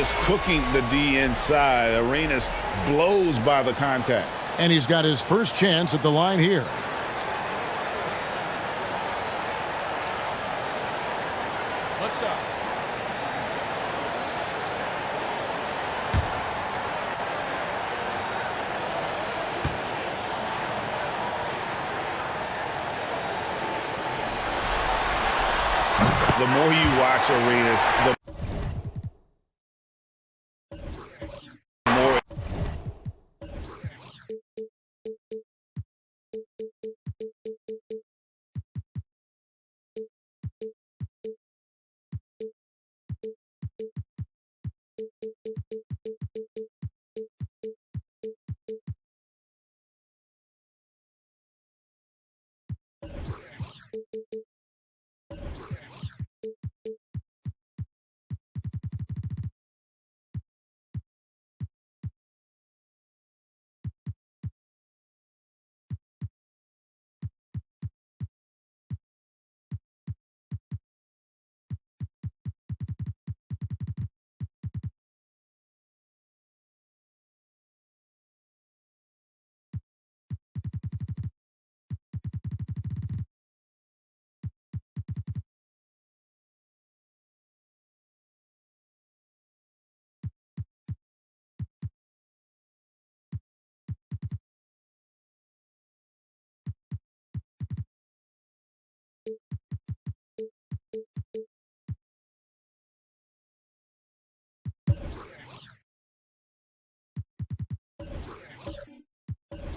just cooking the D inside. Arenas blows by the contact. And he's got his first chance at the line here. What's up? The more you watch Arenas, the more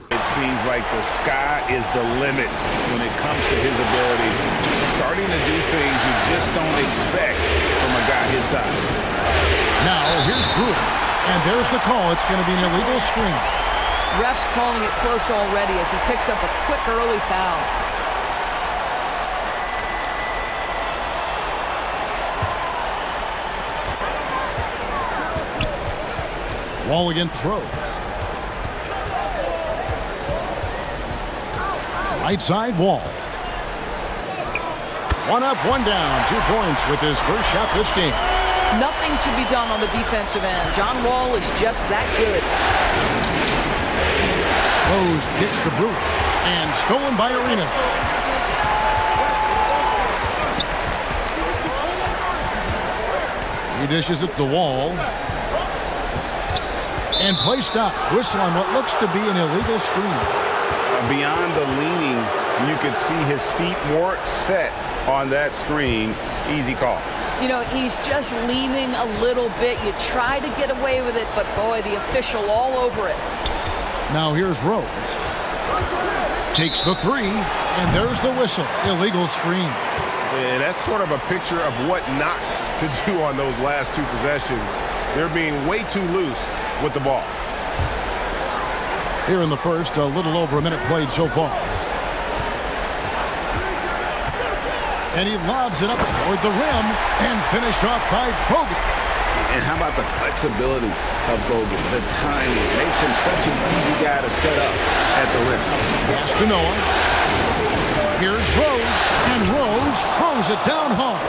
it seems like the sky is the limit when it comes to his ability. Starting to do things you just don't expect from a guy his size. Now here's Brewer. And there's the call. It's going to be an illegal screen. Ref's calling it close already as he picks up a quick early foul. Wall again throws. Right side, Wall. One up, one down. 2 points with his first shot this game. Nothing to be done on the defensive end. John Wall is just that good. Rose gets the Brewer. And stolen by Arenas. He dishes it to Wall. And play stops. Whistle on what looks to be an illegal screen. Beyond the leaning, you could see his feet weren't set on that screen. Easy call. You know, he's just leaning a little bit. You try to get away with it, but boy, the official all over it. Now here's Rose. Takes the 3, and there's the whistle. Illegal screen. And that's sort of a picture of what not to do on those last 2 possessions. They're being way too loose with the ball. Here in the first, a little over a minute played so far. And he lobs it up toward the rim and finished off by Bogut. And how about the flexibility of Bogut? The timing makes him such an easy guy to set up at the rim. Pass to Noah. Here's Rose, and Rose throws it down hard.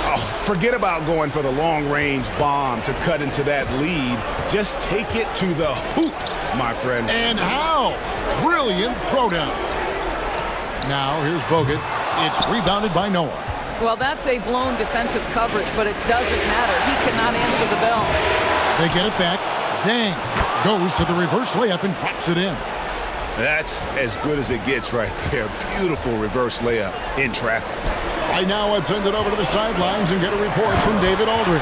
Oh, forget about going for the long-range bomb to cut into that lead. Just take it to the hoop, my friend. And how? Brilliant throwdown. Now here's Bogut. It's rebounded by Noah. Well, that's a blown defensive coverage, but it doesn't matter. He cannot answer the bell. They get it back. Dang. Goes to the reverse layup and drops it in. That's as good as it gets right there. Beautiful reverse layup in traffic. Right now, I'd send it over to the sidelines and get a report from David Aldridge.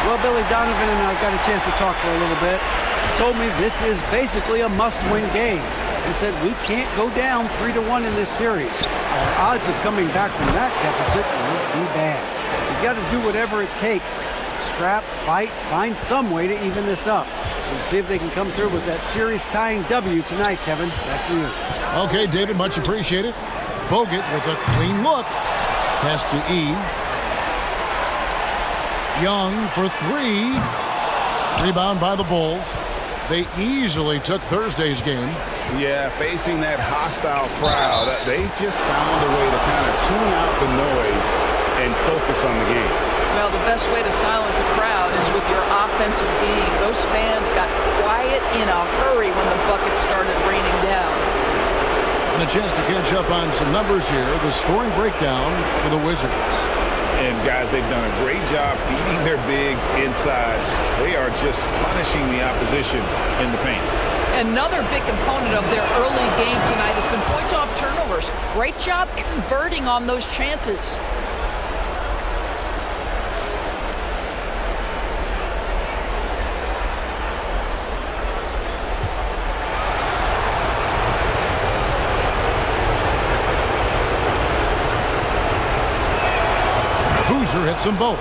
Well, Billy Donovan and I got a chance to talk for a little bit. He told me this is basically a must-win game. He said we can't go down 3-1 in this series. Our odds of coming back from that deficit would be bad. We've got to do whatever it takes. Scrap, fight, find some way to even this up. We'll see if they can come through with that series-tying W tonight, Kevin. Back to you. Okay, David, much appreciated. Bogut with a clean look. Pass to E. Young for 3. Rebound by the Bulls. They easily took Thursday's game. Yeah, facing that hostile crowd, they just found a way to kind of tune out the noise and focus on the game. Well, the best way to silence a crowd is with your defensive game. Those fans got quiet in a hurry when the buckets started raining down. And a chance to catch up on some numbers here. The scoring breakdown for the Wizards. And guys, they've done a great job feeding their bigs inside. They are just punishing the opposition in the paint. Another big component of their early game tonight has been points off turnovers. Great job converting on those chances. Boozer hits them both.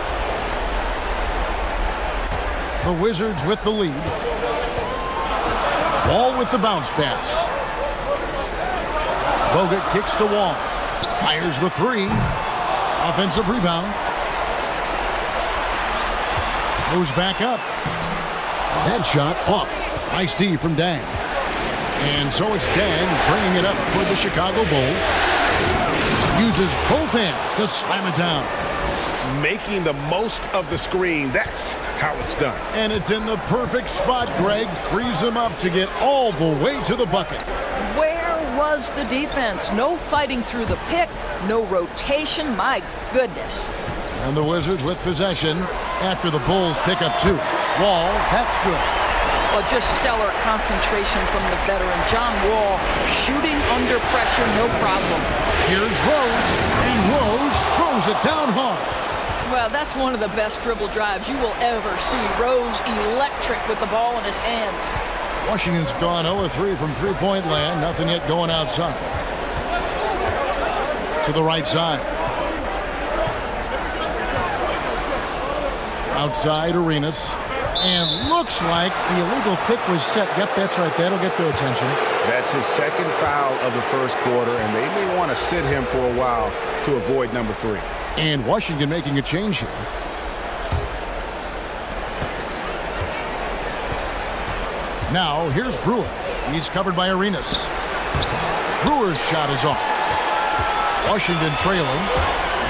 The Wizards with the lead. Wall with the bounce pass. Bogut kicks to Wall. Fires the three. Offensive rebound. Goes back up. That shot off. Nice D from Dang. And so it's Dang bringing it up for the Chicago Bulls. Uses both hands to slam it down. Making the most of the screen. That's how it's done. And it's in the perfect spot. Greg frees him up to get all the way to the bucket. Where was the defense? No fighting through the pick, no rotation. My goodness. And the Wizards with possession after the Bulls pick up two. Wall, that's good. Well, just stellar concentration from the veteran. John Wall shooting under pressure, no problem. Here's Rose, and Rose throws it down hard. Well, that's one of the best dribble drives you will ever see. Rose electric with the ball in his hands. Washington's gone 0-3 from three-point land. Nothing yet going outside. To the right side. Outside, Arenas. And looks like the illegal pick was set. Yep, that's right. That'll get their attention. That's his second foul of the first quarter, and they may want to sit him for a while to avoid number 3. And Washington making a change here. Now, here's Brewer. He's covered by Arenas. Brewer's shot is off. Washington trailing.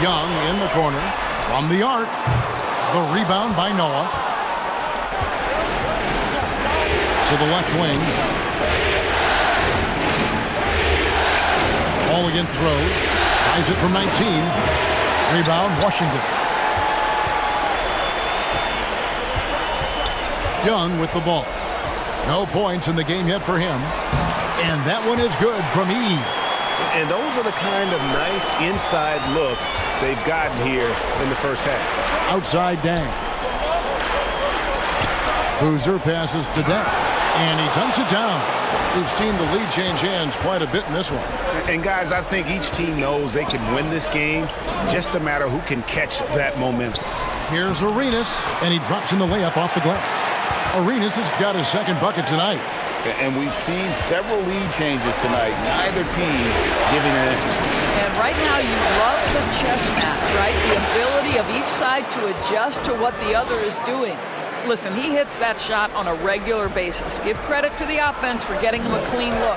Young in the corner. From the arc. The rebound by Noah. To the left wing. Ball again throws. Tries it from 19. Rebound, Washington. Young with the ball. No points in the game yet for him. And that one is good from E. And those are the kind of nice inside looks they've gotten here in the first half. Outside Dang. Boozer passes to Dang. And he dunks it down. We've seen the lead change hands quite a bit in this one. And guys, I think each team knows they can win this game. Just a matter who can catch that momentum. Here's Arenas, and he drops in the layup off the glass. Arenas has got his second bucket tonight. And we've seen several lead changes tonight. Neither team giving it in. And right now you love the chess match, right? The ability of each side to adjust to what the other is doing. Listen, he hits that shot on a regular basis. Give credit to the offense for getting him a clean look.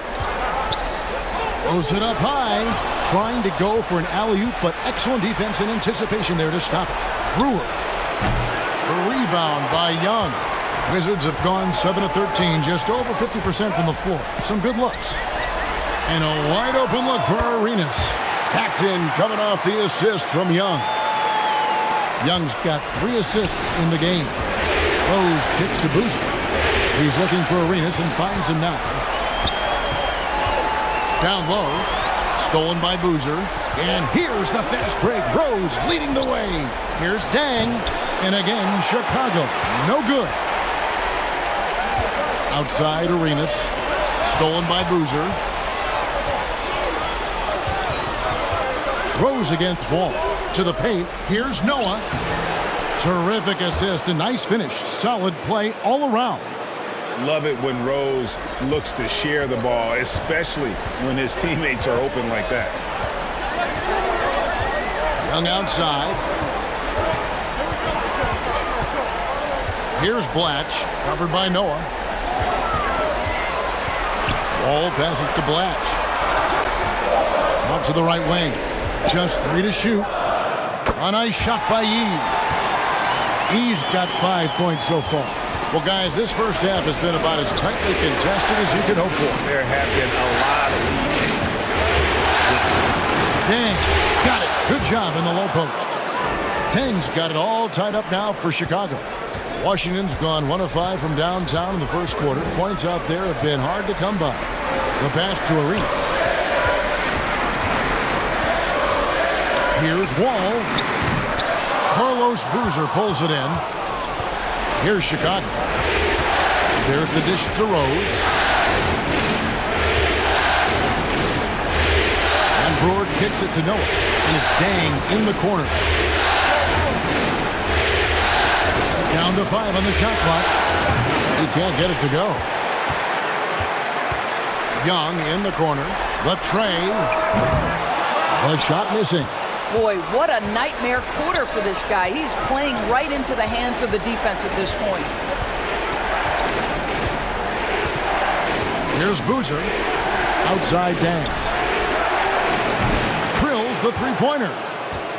Throws it up high, trying to go for an alley-oop, but excellent defense and anticipation there to stop it. Brewer. The rebound by Young. Wizards have gone 7-13, just over 50% from the floor. Some good looks. And a wide-open look for Arenas. Paxton coming off the assist from Young. Young's got 3 assists in the game. Rose kicks to Boozer. He's looking for Arenas and finds him now. Down low. Stolen by Boozer. And here's the fast break. Rose leading the way. Here's Dang. And again, Chicago. No good. Outside Arenas. Stolen by Boozer. Rose against Wall. To the paint. Here's Noah. Terrific assist. A nice finish. Solid play all around. Love it when Rose looks to share the ball, especially when his teammates are open like that. Young outside. Here's Blatch, covered by Noah. Wall passes to Blatch. Out to the right wing. Just 3 to shoot. A nice shot by Yee. He's got 5 points so far. Well, guys, this first half has been about as tightly contested as you could hope for. There have been a lot of lead changes. Dang, got it. Good job in the low post. Tang's got it all tied up now for Chicago. Washington's gone 1 of 5 from downtown in the first quarter. Points out there have been hard to come by. The pass to Arenas. Here's Wall. Carlos Boozer pulls it in. Here's Chicago. There's the dish to Rose. And Brewer kicks it to Noah. And it's Dang in the corner. Down to 5 on the shot clock. He can't get it to go. Young in the corner. The tray. The shot missing. Boy, what a nightmare quarter for this guy. He's playing right into the hands of the defense at this point. Here's Boozer. Outside Dang. Drills the three-pointer.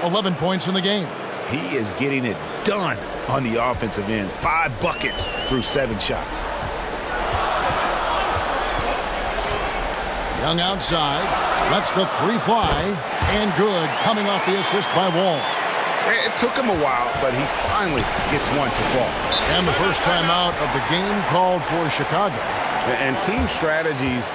11 points in the game. He is getting it done on the offensive end. 5 buckets through 7 shots. Young outside. Lets the three fly. And good, coming off the assist by Wall. It took him a while, but he finally gets one to fall. And the first time out of the game called for Chicago. And team strategies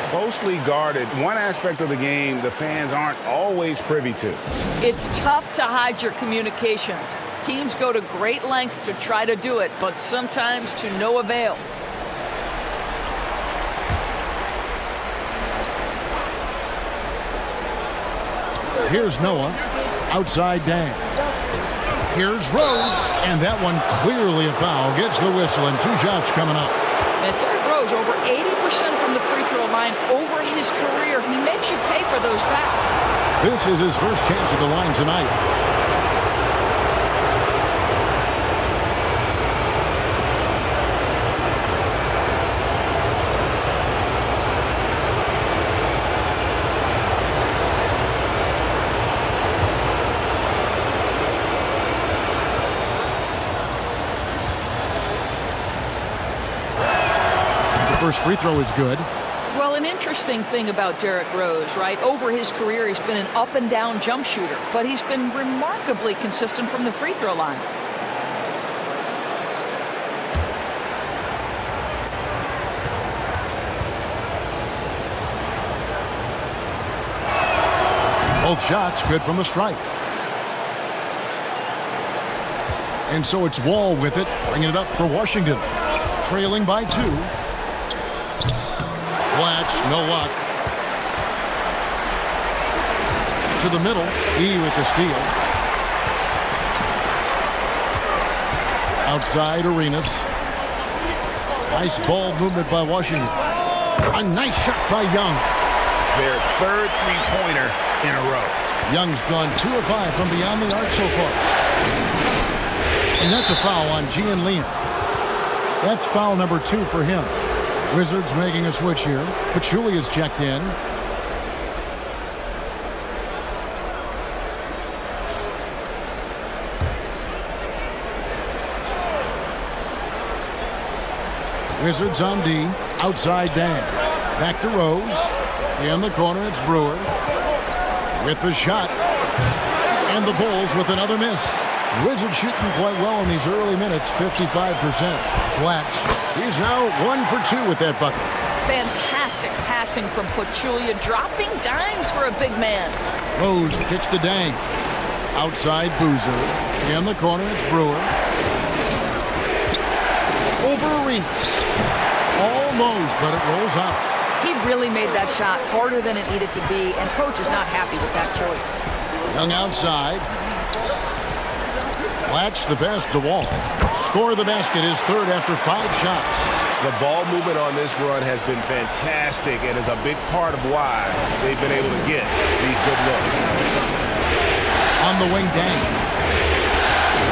closely guarded. One aspect of the game the fans aren't always privy to. It's tough to hide your communications. Teams go to great lengths to try to do it, but sometimes to no avail. Here's Noah. Outside Dang. Here's Rose. And that one clearly a foul. Gets the whistle and 2 shots coming up. And Derrick Rose over 80% from the free throw line over his career. He makes you pay for those fouls. This is his first chance at the line tonight. First free throw is good. Well, an interesting thing about Derrick Rose, right? Over his career, he's been an up-and-down jump shooter, but he's been remarkably consistent from the free throw line. Both shots good from the stripe. And so it's Wall with it, bringing it up for Washington. Trailing by 2. Blatch, no luck. To the middle, E with the steal. Outside Arenas. Nice ball movement by Washington. A nice shot by Young. Their 3rd three-pointer in a row. Young's gone 2 of 5 from beyond the arc so far. And that's a foul on Gian Liam. That's foul number 2 for him. Wizards making a switch here. Pachulia is checked in. Wizards on D. Outside Dan. Back to Rose. In the corner, it's Brewer. With the shot. And the Bulls with another miss. Wizards shooting quite well in these early minutes, 55%. Blatch, he's now 1 for 2 with that bucket. Fantastic passing from Pachulia, dropping dimes for a big man. Rose kicks to Dang. Outside Boozer. In the corner, it's Brewer. Over Arenas. Almost, but it rolls out. He really made that shot harder than it needed to be, and coach is not happy with that choice. Young outside. Blatch the pass to Wall. Score the basket, his 3rd after 5 shots. The ball movement on this run has been fantastic and is a big part of why they've been able to get these good looks. On the wing, Dang.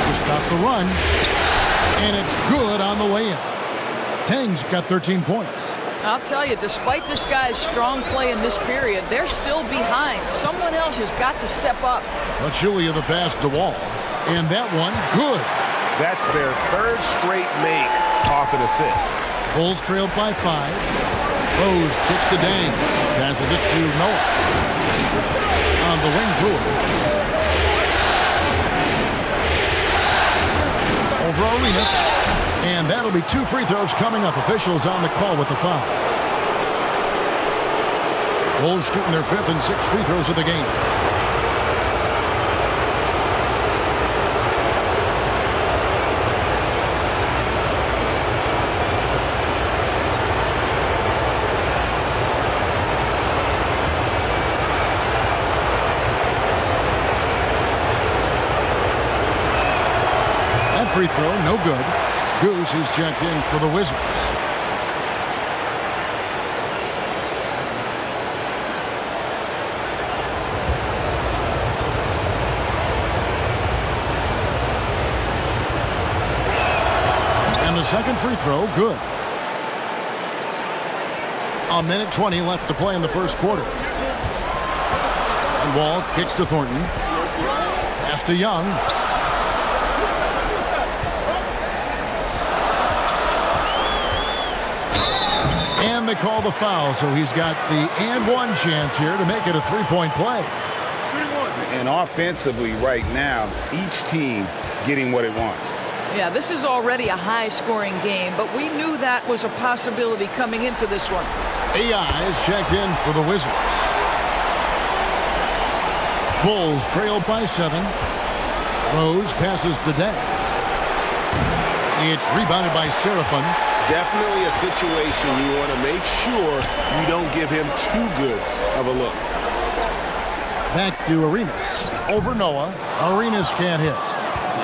To stop the run. And it's good on the way in. Tang's got 13 points. I'll tell you, despite this guy's strong play in this period, they're still behind. Someone else has got to step up. Pachulia the pass to Wall. And that one, good. That's their 3rd straight make off an assist. Bulls trailed by 5. Rose kicks to Dang. Passes it to Noah. On the wing, Brewer. Over Arenas. And that'll be 2 free throws coming up. Officials on the call with the foul. Bulls shooting their 5th and 6th free throws of the game. That free throw, no good. Goose is checked in for the Wizards. And the second free throw, good. 1:20 left to play in the first quarter. And Wall kicks to Thornton. Pass to Young. And they call the foul, so he's got the and one chance here to make it a three-point play. And offensively right now, each team getting what it wants. Yeah, this is already a high-scoring game, but we knew that was a possibility coming into this one. AI is checked in for the Wizards. Bulls trail by 7. Rose passes to Day. It's rebounded by Seraphin. Definitely a situation you want to make sure you don't give him too good of a look. Back to Arenas. Over Noah. Arenas can't hit.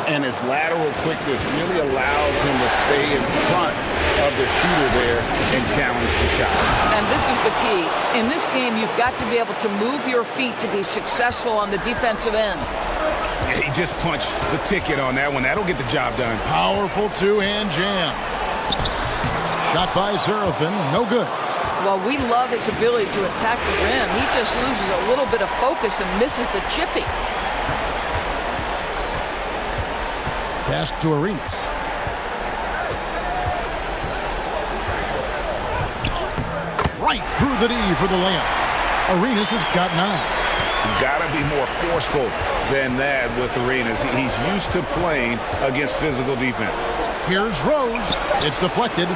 And his lateral quickness really allows him to stay in front of the shooter there and challenge the shot. And this is the key. In this game, you've got to be able to move your feet to be successful on the defensive end. Yeah, he just punched the ticket on that one. That'll get the job done. Powerful two-hand jam. Shot by Seraphin, no good. Well, we love his ability to attack the rim. He just loses a little bit of focus and misses the chippy. Pass to Arenas. Right through the D for the layup. Arenas has got 9. You gotta be more forceful than that with Arenas. He's used to playing against physical defense. Here's Rose. It's deflected.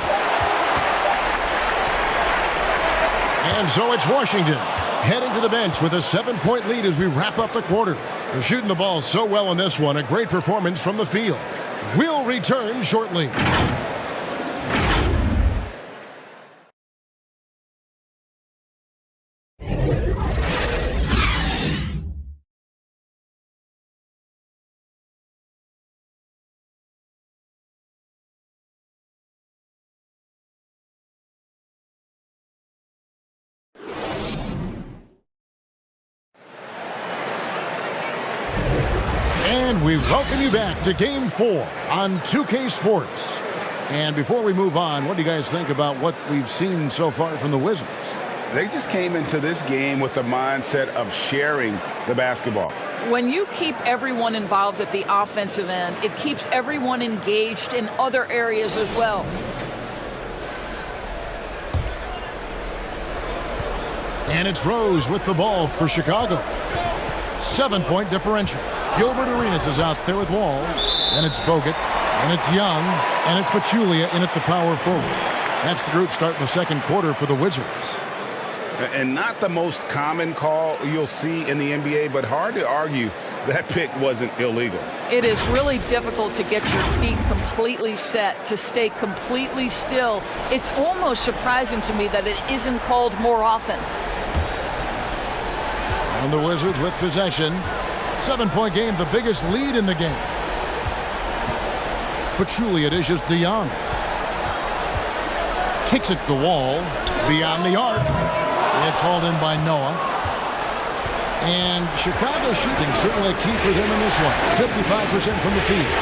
And so it's Washington heading to the bench with a 7-point lead as we wrap up the quarter. They're shooting the ball so well in this one. A great performance from the field. We'll return shortly. And we welcome you back to Game 4 on 2K Sports. And before we move on, what do you guys think about what we've seen so far from the Wizards? They just came into this game with the mindset of sharing the basketball. When you keep everyone involved at the offensive end, it keeps everyone engaged in other areas as well. And it's Rose with the ball for Chicago. 7-point differential. Gilbert Arenas is out there with Wall. And it's Bogut. And it's Young. And it's Pachulia in at the power forward. That's the group starting the second quarter for the Wizards. And not the most common call you'll see in the NBA, but hard to argue that pick wasn't illegal. It is really difficult to get your feet completely set, to stay completely still. It's almost surprising to me that it isn't called more often. And the Wizards with possession. 7-point game, the biggest lead in the game. Pachulia dishes to Young. Kicks it to Wall. Beyond the arc. It's hauled in by Noah. And Chicago shooting certainly a key for them in this one. 55% from the field.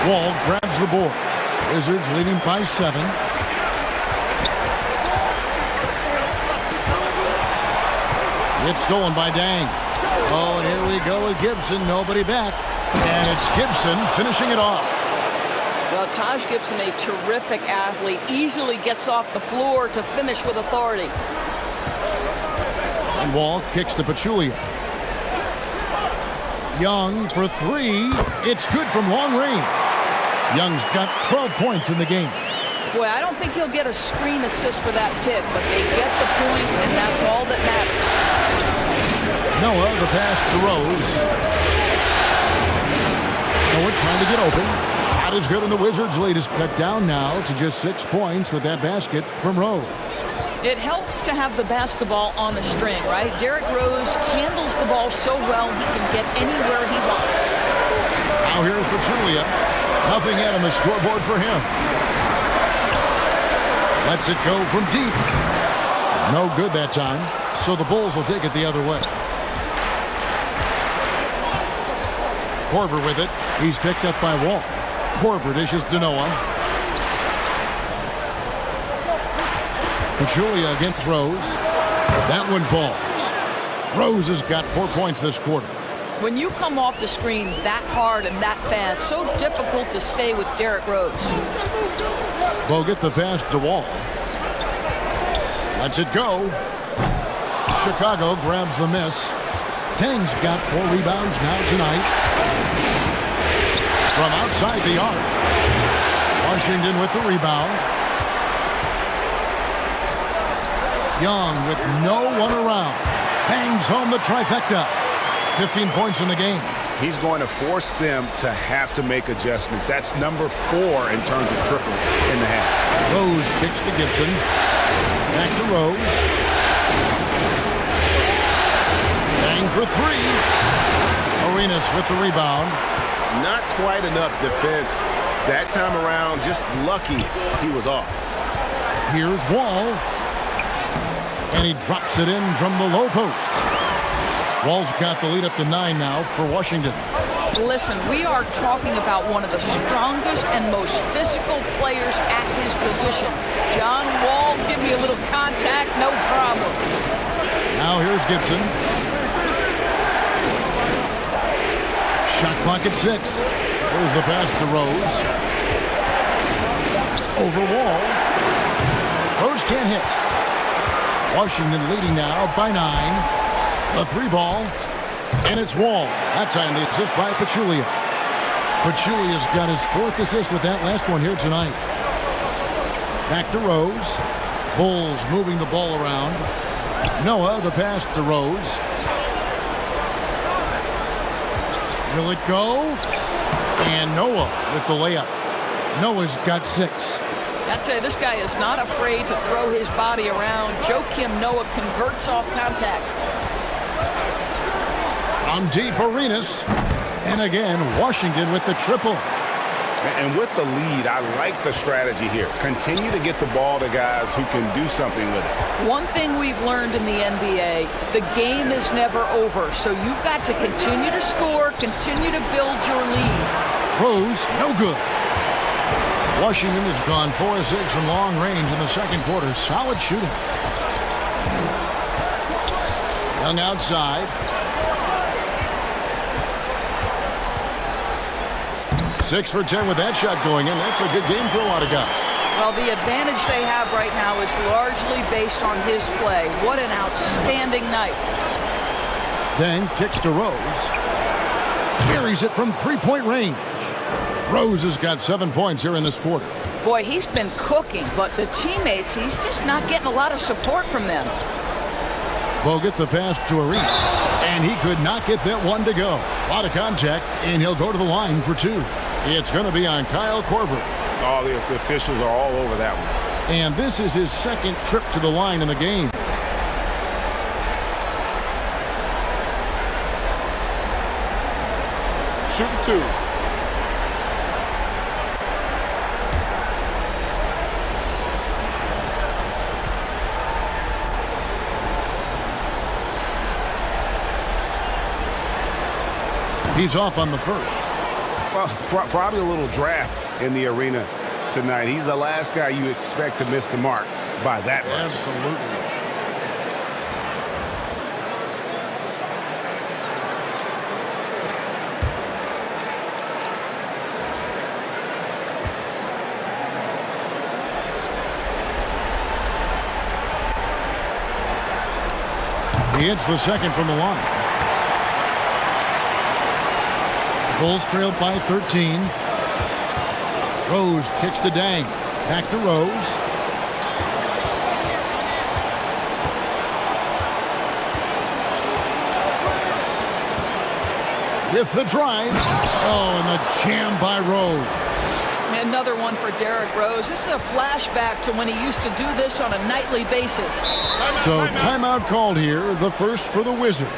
Wall grabs the board. Wizards leading by 7. It's stolen by Dang. Oh, and here we go with Gibson. Nobody back. And it's Gibson finishing it off. Well, Taj Gibson, a terrific athlete, easily gets off the floor to finish with authority. And Wall kicks to Pachulia. Young for three. It's good from long range. Young's got 12 points in the game. Boy, I don't think he'll get a screen assist for that pick, but they get the points, and that's all that matters. Noah, the pass to Rose. Noah trying to get open. Shot is good, and the Wizards' lead is cut down now to just 6 points with that basket from Rose. It helps to have the basketball on the string, right? Derrick Rose handles the ball so well he can get anywhere he wants. Now here's Pachulia. Nothing yet on the scoreboard for him. Lets it go from deep. No good that time, so the Bulls will take it the other way. Korver with it. He's picked up by Wall. Korver dishes to Noah. Pachulia against Rose. That one falls. Rose has got 4 points this quarter. When you come off the screen that hard and that fast, so difficult to stay with Derrick Rose. Bogut the pass to Wall. Lets it go. Chicago grabs the miss. Tang's got 4 rebounds now tonight. From outside the arc. Washington with the rebound. Young with no one around. Bangs home the trifecta. 15 points in the game. He's going to force them to have to make adjustments. That's number 4 in terms of triples in the half. Rose kicks to Gibson. Back to Rose. Bang for 3. Arenas with the rebound. Not quite enough defense that time around. Just lucky he was off. Here's Wall. And he drops it in from the low post. Wall's got the lead up to 9 now for Washington. Listen, we are talking about one of the strongest and most physical players at his position. John Wall, give me a little contact, no problem. Now here's Gibson. Shot clock at 6. There's the pass to Rose. Over Wall. Rose can't hit. Washington leading now by 9. A 3-ball, and it's Wall. That time the assist by Pachulia. Pachulia's got his 4th assist with that last one here tonight. Back to Rose. Bulls moving the ball around. Noah, the pass to Rose. Will it go? And Noah with the layup. Noah's got 6. I tell you, this guy is not afraid to throw his body around. Joakim Noah converts off contact. On deep, Arenas. And again, Washington with the triple. And with the lead, I like the strategy here. Continue to get the ball to guys who can do something with it. One thing we've learned in the NBA, the game is never over. So you've got to continue to score, continue to build your lead. Rose, no good. Washington has gone 4 of 6 from long range in the second quarter. Solid shooting. Young outside. 6 for 10 with that shot going in. That's a good game for a lot of guys. Well, the advantage they have right now is largely based on his play. What an outstanding night. Then kicks to Rose. Carries it from 3-point range. Rose has got 7 points here in this quarter. Boy, he's been cooking, but the teammates, he's just not getting a lot of support from them. Bogut the pass to Arenas. And he could not get that one to go. A lot of contact, and he'll go to the line for 2. It's going to be on Kyle Korver. Oh, the officials are all over that one. And this is his 2nd trip to the line in the game. Shooting 2. He's off on the first. Well, probably a little draft in the arena tonight. He's the last guy you expect to miss the mark by that much. Absolutely. He hits the second from the line. Bulls trail by 13. Rose kicks to Dang. Back to Rose. With the drive. Oh, and the jam by Rose. Another one for Derrick Rose. This is a flashback to when he used to do this on a nightly basis. So timeout called here, the first for the Wizards.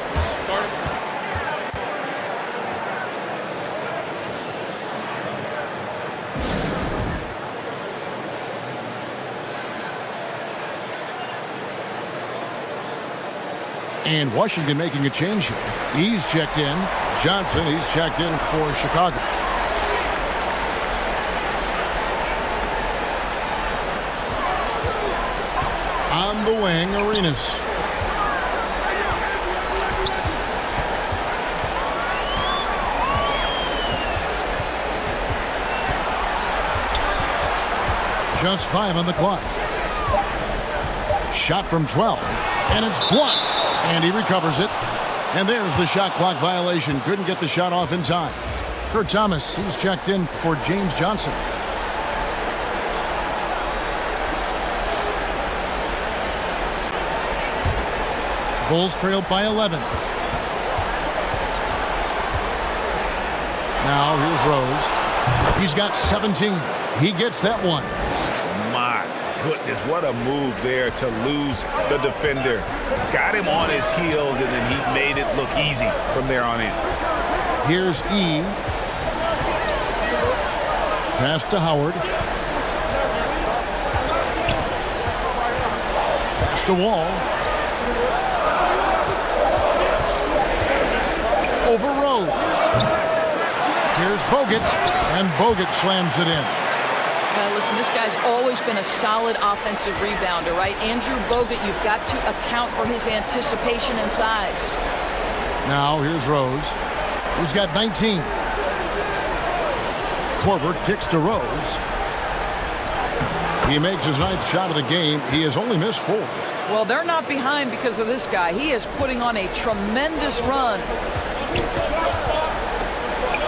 And Washington making a change here. He's checked in. Johnson, he's checked in for Chicago. On the wing, Arenas. Just 5 on the clock. Shot from 12, and it's blocked. And he recovers it. And there's the shot clock violation. Couldn't get the shot off in time. Kurt Thomas, he's checked in for James Johnson. Bulls trail by 11. Now here's Rose. He's got 17. He gets that one. My goodness, what a move there to lose the defender. Got him on his heels, and then he made it look easy from there on in. Here's E. Pass to Howard. Pass to Wall. Over Rose. Here's Bogut, and Bogut slams it in. Listen, this guy's always been a solid offensive rebounder, right? Andrew Bogut, you've got to account for his anticipation and size. Now here's Rose, who's got 19. Korver kicks to Rose. He makes his 9th shot of the game. He has only missed 4. Well, they're not behind because of this guy. He is putting on a tremendous run.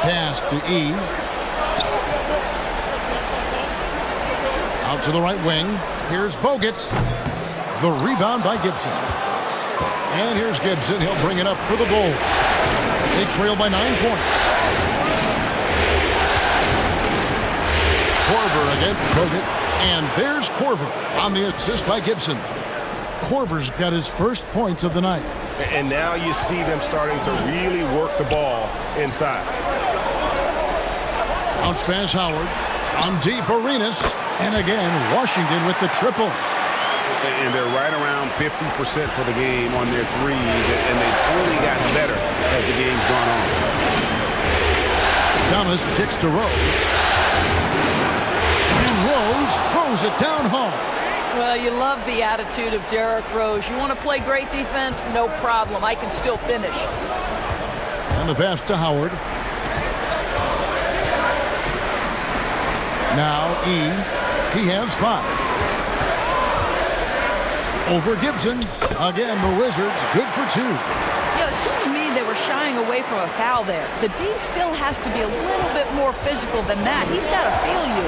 Pass to E. Out to the right wing. Here's Bogut. The rebound by Gibson. And here's Gibson. He'll bring it up for the Bulls. They trail by 9 points. Korver against Bogut. And there's Korver on the assist by Gibson. Korver's got his first points of the night. And now you see them starting to really work the ball inside. Bounce pass Howard. On deep, Arenas. And again, Washington with the triple. And they're right around 50% for the game on their threes, and they've only gotten better as the game's gone on. Thomas kicks to Rose. And Rose throws it down home. Well, you love the attitude of Derrick Rose. You want to play great defense? No problem. I can still finish. And the pass to Howard. Now E. He has 5. Over Gibson. Again, the Wizards good for 2. Yeah, it seemed to me they were shying away from a foul there. The D still has to be a little bit more physical than that. He's got to feel you.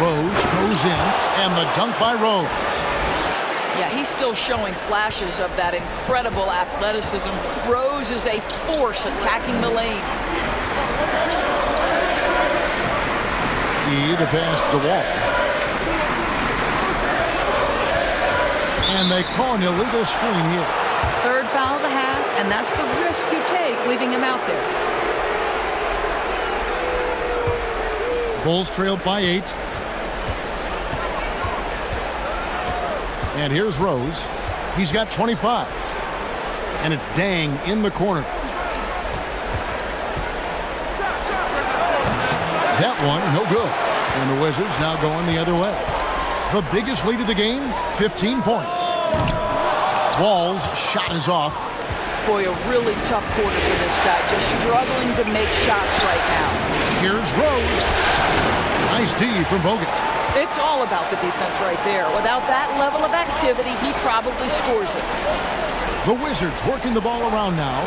Rose goes in, and the dunk by Rose. Yeah, he's still showing flashes of that incredible athleticism. Rose is a force attacking the lane. E, the pass to Wall. And they call an illegal screen here. Third foul of the half, and that's the risk you take leaving him out there. Bulls trailed by 8. And here's Rose. He's got 25. And it's Dang in the corner. That one, no good. And the Wizards now going the other way. The biggest lead of the game, 15 points. Wall's shot is off. Boy, a really tough quarter for this guy. Just struggling to make shots right now. Here's Rose. Nice D from Bogut. It's all about the defense right there. Without that level of activity, he probably scores it. The Wizards working the ball around now.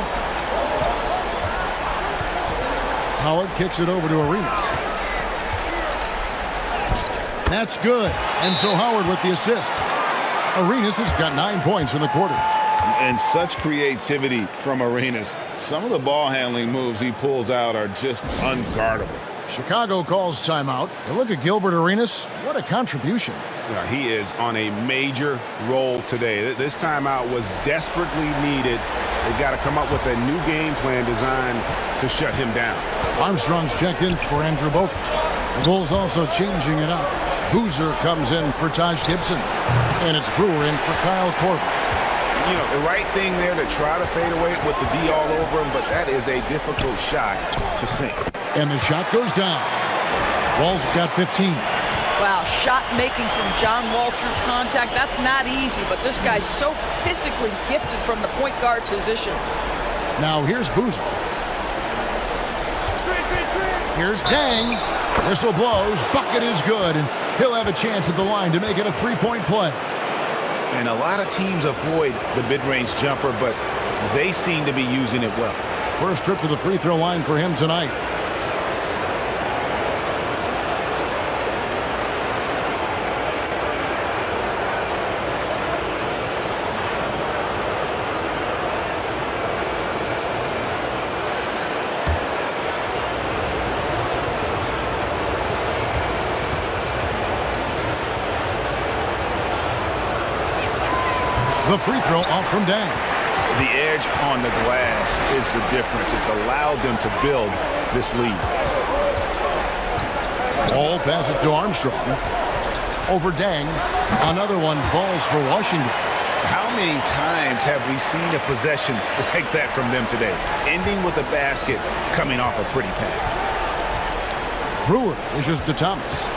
Howard kicks it over to Arenas. That's good. And so Howard with the assist. Arenas has got 9 points in the quarter. And such creativity from Arenas. Some of the ball handling moves he pulls out are just unguardable. Chicago calls timeout. And look at Gilbert Arenas. What a contribution. Yeah, he is on a major role today. This timeout was desperately needed. They've got to come up with a new game plan designed to shut him down. Armstrong's checked in for Andrew Bogut. The Bulls also changing it up. Boozer comes in for Taj Gibson. And it's Brewer in for Kyle Korver. You know, the right thing there to try to fade away with the D all over him, but that is a difficult shot to sink. And the shot goes down. Wall's got 15. Wow, shot making from John Wall through contact. That's not easy, but this guy's so physically gifted from the point guard position. Now here's Boozer. Here's Dang. Whistle blows. Bucket is good, and he'll have a chance at the line to make it a three-point play. And a lot of teams avoid the mid-range jumper, but they seem to be using it well. First trip to the free throw line for him tonight. The free throw off from Dang. The edge on the glass is the difference. It's allowed them to build this lead. Ball passes to Armstrong. Over Dang. Another one falls for Washington. How many times have we seen a possession like that from them today? Ending with a basket, coming off a pretty pass. Brewer dishes to Thomas.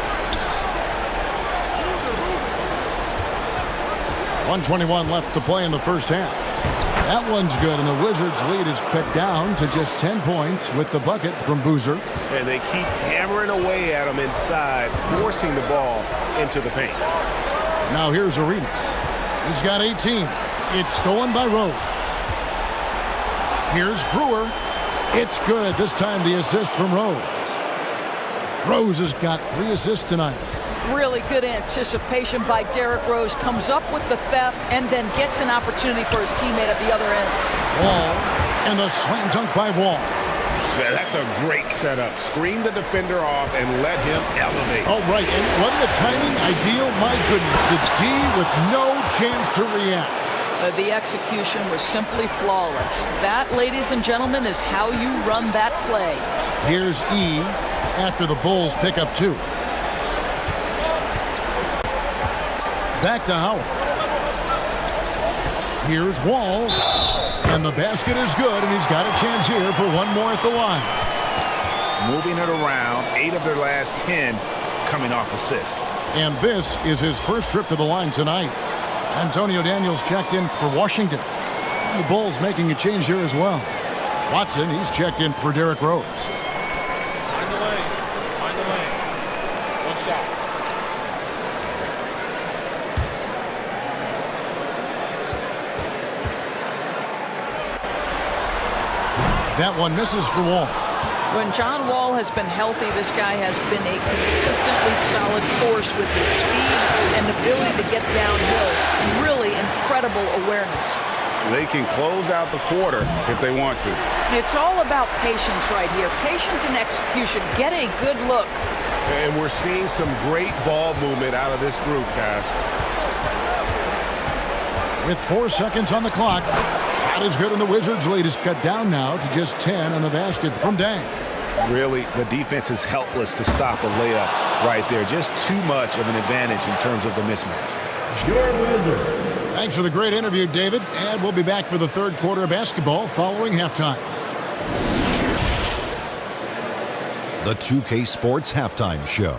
1:21 left to play in the first half. That one's good, and the Wizards' lead is cut down to just 10 points with the bucket from Boozer. And they keep hammering away at him inside, forcing the ball into the paint. Now here's Arenas. He's got 18. It's stolen by Rose. Here's Brewer. It's good. This time the assist from Rose. Rose has got 3 assists tonight. Really good anticipation by Derrick Rose. Comes up with the theft and then gets an opportunity for his teammate at the other end. Wall, and the slam dunk by Wall. Yeah, that's a great setup. Screen the defender off and let him elevate. Oh, right, and wasn't the timing ideal? My goodness, the D with no chance to react. The execution was simply flawless. That, ladies and gentlemen, is how you run that play. Here's E after the Bulls pick up 2. Back to Howard. Here's Wall. And the basket is good, and he's got a chance here for one more at the line. Moving it around, 8 of their last 10 coming off assists. And this is his first trip to the line tonight. Antonio Daniels checked in for Washington. And the Bulls making a change here as well. Watson, he's checked in for Derrick Rose. Find the lane. Find the lane. One shot. That one misses for Wall. When John Wall has been healthy, this guy has been a consistently solid force with his speed and ability to get downhill. Really incredible awareness. They can close out the quarter if they want to. It's all about patience right here. Patience and execution. Get a good look. And we're seeing some great ball movement out of this group, guys. With 4 seconds on the clock, shot is good, and the Wizards' lead is cut down now to just 10 on the basket from Dang. Really, the defense is helpless to stop a layup right there. Just too much of an advantage in terms of the mismatch. Your Wizards. Thanks for the great interview, David. And we'll be back for the third quarter of basketball following halftime. The 2K Sports Halftime Show.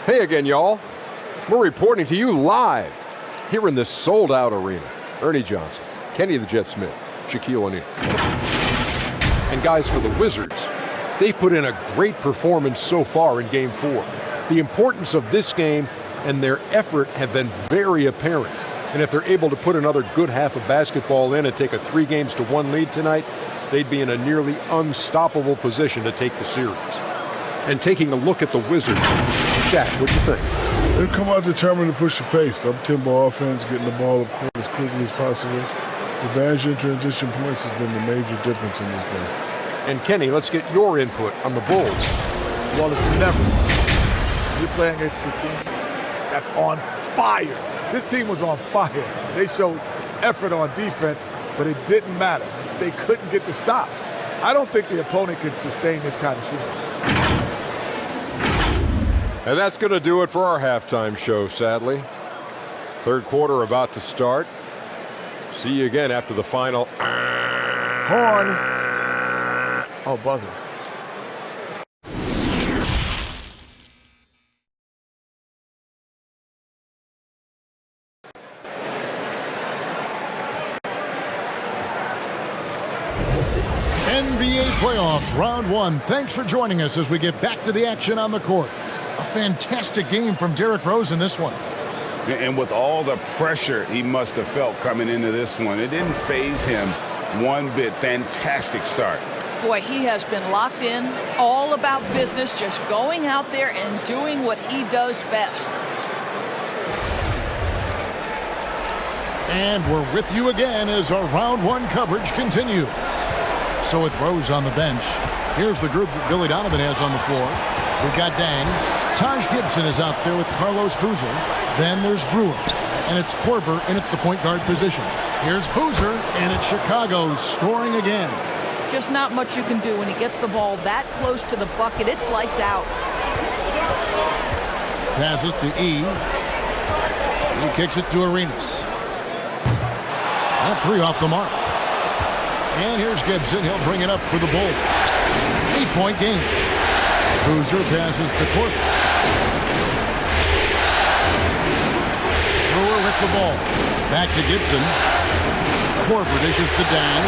Hey again, y'all. We're reporting to you live here in this sold-out arena. Ernie Johnson, Kenny the Jet Smith, Shaquille O'Neal. And guys, for the Wizards, They've put in a great performance so far in Game 4. The importance of this game and their effort have been very apparent. And if they're able to put another good half of basketball in and take a 3-1 lead tonight, they'd be in a nearly unstoppable position to take the series. And taking a look at the Wizards, Shaq, what do you think? They've come out determined to push the pace. Up-tempo offense, getting the ball up court as quickly as possible. Advantage in transition points has been the major difference in this game. And Kenny, let's get your input on the Bulls. Well, it's never. You're playing against a team that's on fire. This team was on fire. They showed effort on defense, but it didn't matter. They couldn't get the stops. I don't think the opponent can sustain this kind of shooting. And that's going to do it for our halftime show, sadly. Third quarter about to start. See you again after the final. Horn. Oh, buzzer. NBA playoff round 1. Thanks for joining us as we get back to the action on the court. A fantastic game from Derrick Rose in this one. And with all the pressure he must have felt coming into this one, it didn't faze him one bit. Fantastic start. Boy, he has been locked in, all about business, just going out there and doing what he does best. And we're with you again as our round 1 coverage continues. So with Rose on the bench, here's the group that Billy Donovan has on the floor. We've got Dang. Taj Gibson is out there with Carlos Boozer. Then there's Brewer. And it's Korver in at the point guard position. Here's Boozer, and it's Chicago scoring again. Just not much you can do when he gets the ball that close to the bucket. It's lights out. Passes to E. He kicks it to Arenas. That 3 off the mark. And here's Gibson. He'll bring it up for the Bulls. 8-point game. Boozer passes to Korver. Brewer with the ball. Back to Gibson. Korver dishes to Dang.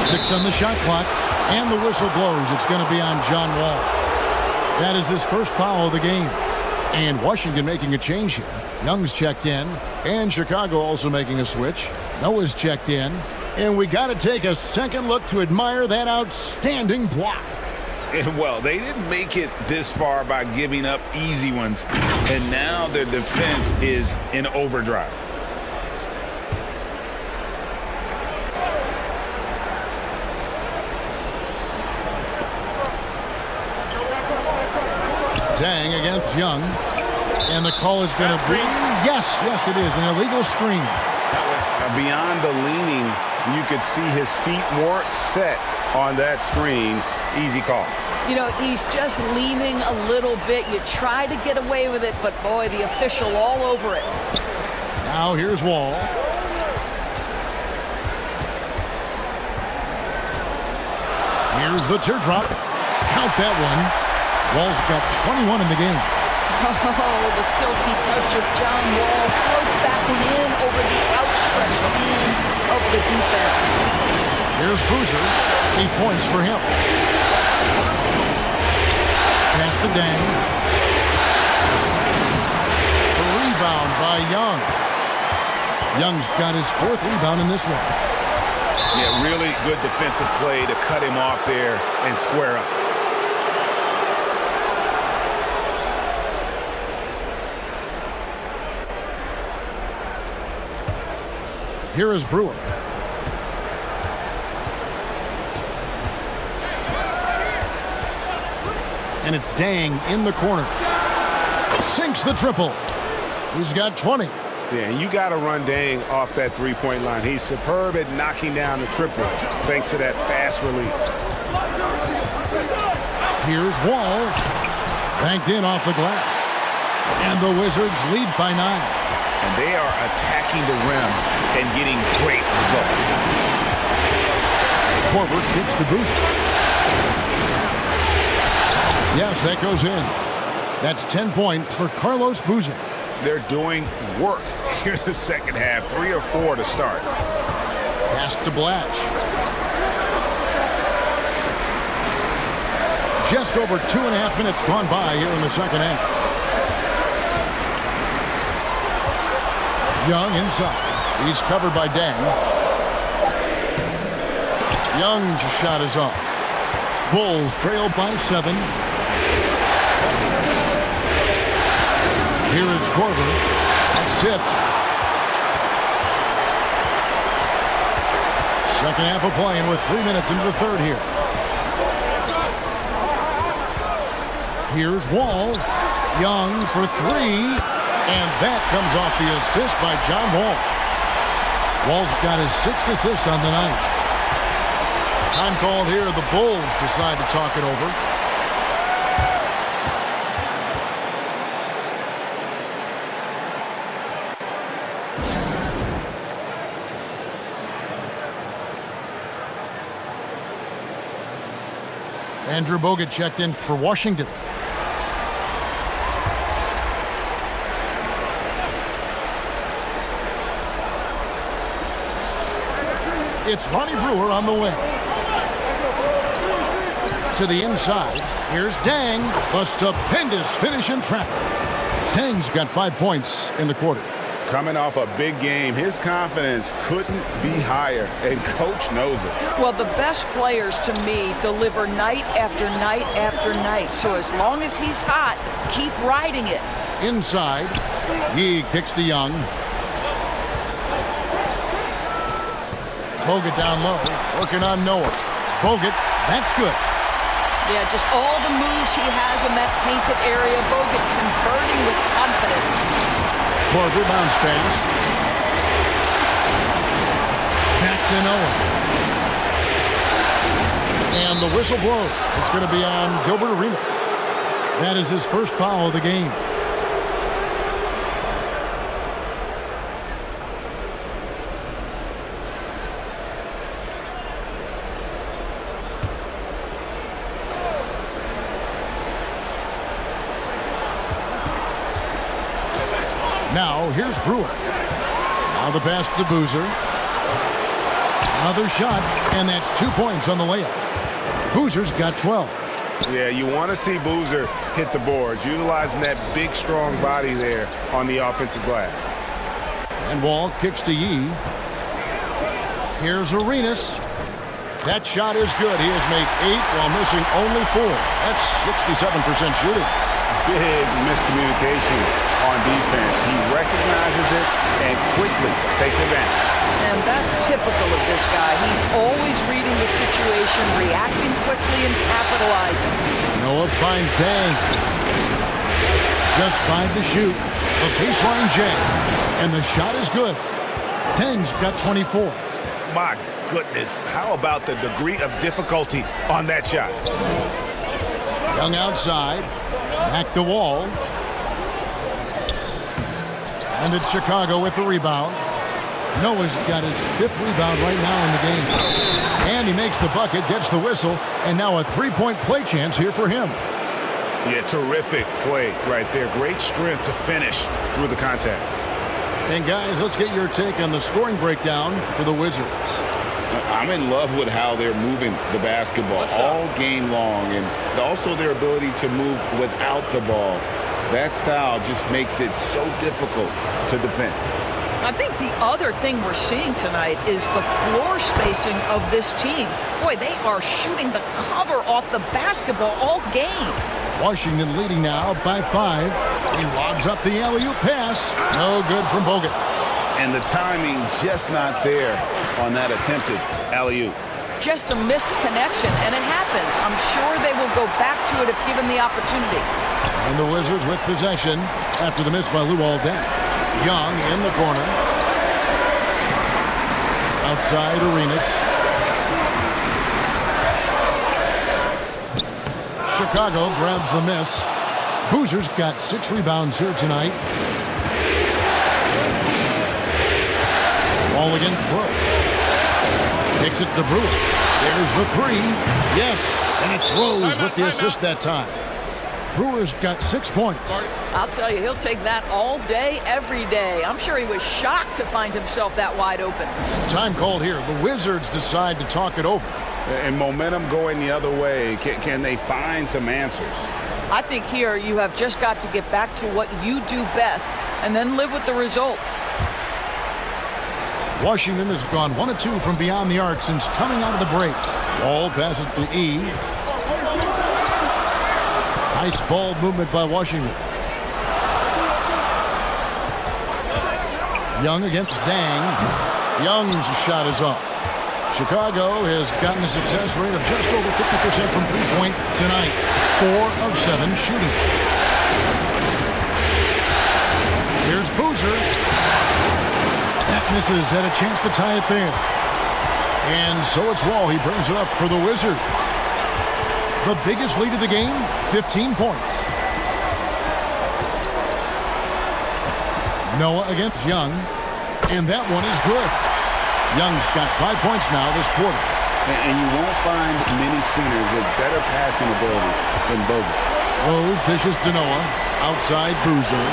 6 on the shot clock. And the whistle blows. It's going to be on John Wall. That is his first foul of the game. And Washington making a change here. Young's checked in. And Chicago also making a switch. Noah's checked in. And we got to take a second look to admire that outstanding block. And well, they didn't make it this far by giving up easy ones. And now their defense is in overdrive. Dang against Young. And the call is going to be, yes, it is, an illegal screen. Beyond the leaning, you could see his feet weren't set on that screen. Easy call. You know, he's just leaning a little bit. You try to get away with it, but boy, the official all over it. Now here's Wall. Here's the teardrop. Count that one. Wall's got 21 in the game. Oh, the silky touch of John Wall floats that one in over the outstretched hands of the defense. Here's Boozer. 8 points for him. Pass to Dang. A rebound by Young. Young's got his 4th rebound in this one. Yeah, really good defensive play to cut him off there and square up. Here is Brewer. And it's Dang in the corner. Sinks the triple. He's got 20. Yeah, you got to run Dang off that three-point line. He's superb at knocking down the triple thanks to that fast release. Here's Wall. Banked in off the glass. And the Wizards lead by 9. And they are attacking the rim and getting great results. Korver kicks the Boozer. Yes, that goes in. That's 10 points for Carlos Boozer. They're doing work here in the second half. 3 or 4 to start. Pass to Blatch. Just over 2.5 minutes gone by here in the second half. Young inside. He's covered by Dang. Young's shot is off. Bulls trail by 7. Here is Korver. That's tipped. Second half of playing with 3 minutes into the third here. Here's Wall. Young for 3. And that comes off the assist by John Wall. Wall's got his 6th assist on the night. Time called here. The Bulls decide to talk it over. Andrew Bogut checked in for Washington. It's Ronnie Brewer on the wing. To the inside. Here's Dang. A stupendous finish in traffic. Dang's got 5 points in the quarter. Coming off a big game, his confidence couldn't be higher, and Coach knows it. Well, the best players, to me, deliver night after night after night. So as long as he's hot, keep riding it. Inside. He kicks to Young. Bogut down low, working on Noah. Bogut, that's good. Yeah, just all the moves he has in that painted area. Bogut converting with confidence. Korver bounce pass. Back to Noah. And the whistle blows. It's going to be on Gilbert Arenas. That is his first foul of the game. Now, here's Brewer. Now the pass to Boozer. Another shot, and that's 2 points on the layup. Boozer's got 12. Yeah, you want to see Boozer hit the boards, utilizing that big, strong body there on the offensive glass. And Wall kicks to Yee. Here's Arenas. That shot is good. He has made 8 while missing only 4. That's 67% shooting. Big miscommunication on defense. He recognizes it and quickly takes advantage. And that's typical of this guy. He's always reading the situation, reacting quickly, and capitalizing. Noah finds Dang. Just 5 to shoot. A baseline jam. And the shot is good. Dang's got 24. My goodness, how about the degree of difficulty on that shot? Young outside. Back to Wall. And it's Chicago with the rebound. Noah's got his 5th rebound right now in the game. And he makes the bucket, gets the whistle, and now a 3-point play chance here for him. Yeah, terrific play right there. Great strength to finish through the contact. And guys, let's get your take on the scoring breakdown for the Wizards. I'm in love with how they're moving the basketball all game long, and also their ability to move without the ball. That style just makes it so difficult to defend. I think the other thing we're seeing tonight is the floor spacing of this team. Boy, they are shooting the cover off the basketball all game. Washington leading now by 5. He lobs up the alley-oop pass. No good from Bogut. And the timing just not there on that attempted alley-oop. Just a missed connection, and it happens. I'm sure they will go back to it if given the opportunity. And the Wizards with possession after the miss by Luol Deng. Young in the corner. Outside Arenas. Chicago grabs the miss. Boozer's got 6 rebounds here tonight. Ball again throws. Kicks it to Brewer. There's the 3. Yes, and it's Rose with the assist that time. Brewer's got 6 points. I'll tell you, he'll take that all day, every day. I'm sure he was shocked to find himself that wide open. Time called here. The Wizards decide to talk it over. And momentum going the other way. Can they find some answers? I think here you have just got to get back to what you do best and then live with the results. Washington has gone 1 of 2 from beyond the arc since coming out of the break. Ball passes to E. Nice ball movement by Washington. Young against Dang. Young's shot is off. Chicago has gotten a success rate of just over 50% from three-point tonight. 4 of 7 shooting. Here's Boozer. That misses. Had a chance to tie it there. And so it's Wall. He brings it up for the Wizards. The biggest lead of the game, 15 points. Noah against Young. And that one is good. Young's got 5 points now this quarter. And you won't find many centers with better passing ability than Bogut. Rose dishes to Noah. Outside Boozer.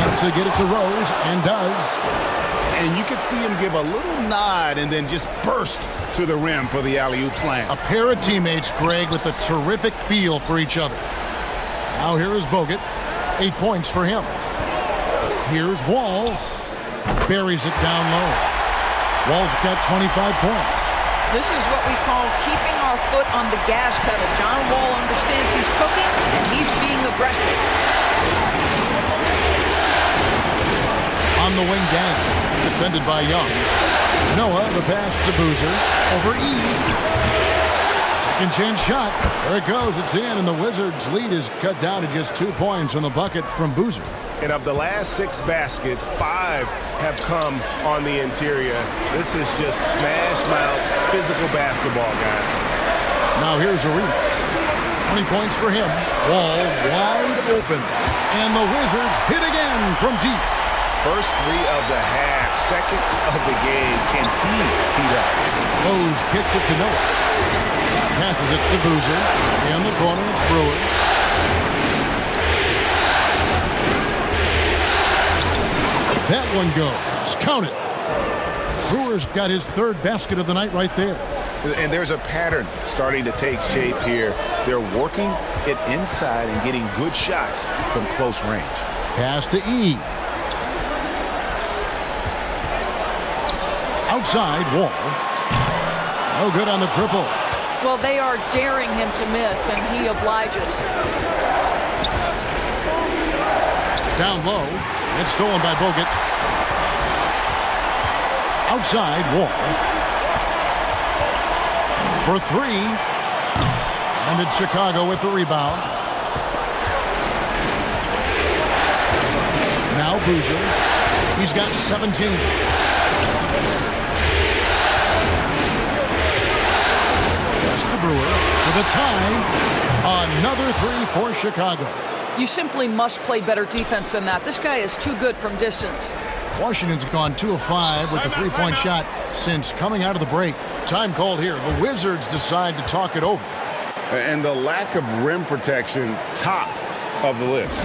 Wants to get it to Rose and does. And you could see him give a little nod and then just burst to the rim for the alley-oop slam. A pair of teammates, Greg, with a terrific feel for each other. Now here is Bogut. 8 points for him. Here's Wall. Buries it down low. Wall's got 25 points. This is what we call keeping our foot on the gas pedal. John Wall understands he's cooking, and he's being aggressive. On the wing down. Defended by Young. Noah, the pass to Boozer. Over E. Second chance shot. There it goes. It's in, and the Wizards' lead is cut down to just 2 points on the bucket from Boozer. And of the last 6 baskets, 5 have come on the interior. This is just smash-mouth physical basketball, guys. Now here's Arenas. 20 points for him. Wall wide open. And the Wizards hit again from deep. First 3 of the half, second of the game. Can he heat up? Rose kicks it to Noah. Passes it to Boozer. In the corner, it's Brewer. That one goes. Count it. Brewer's got his 3rd basket of the night right there. And there's a pattern starting to take shape here. They're working it inside and getting good shots from close range. Pass to E. Outside, Wall. No good on the triple. Well, they are daring him to miss, and he obliges. Down low. It's stolen by Bogut. Outside, Wall. For 3. And it's Chicago with the rebound. Now Boozer. He's got 17. That's the Brewer for the tie. Another 3 for Chicago. You simply must play better defense than that. This guy is too good from distance. Washington's gone 2 of 5 with the 3-point shot since coming out of the break. Time called here. The Wizards decide to talk it over. And the lack of rim protection, top of the list.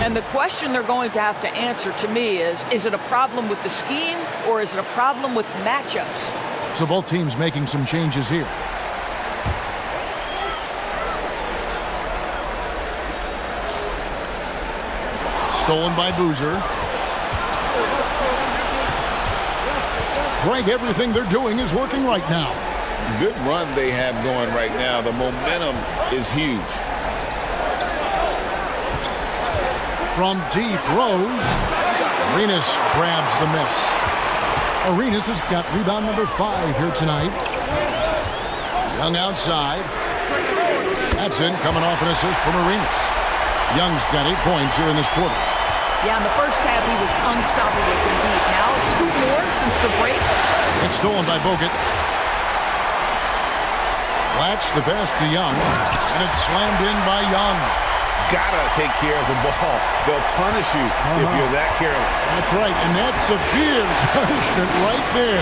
And the question they're going to have to answer to me is it a problem with the scheme or is it a problem with matchups? So both teams making some changes here. Stolen by Boozer. Greg, everything they're doing is working right now. Good run they have going right now. The momentum is huge. From deep, Rose. Arenas grabs the miss. Arenas has got rebound number 5 here tonight. Young outside. That's in, coming off an assist from Arenas. Young's got 8 points here in this quarter. Yeah, in the first half, he was unstoppable from deep. Now, 2 more since the break. It's stolen by Bogut. Latch the pass to Young, and it's slammed in by Young. Gotta take care of the ball. They'll punish you if you're that careless. That's right, and that's severe punishment right there.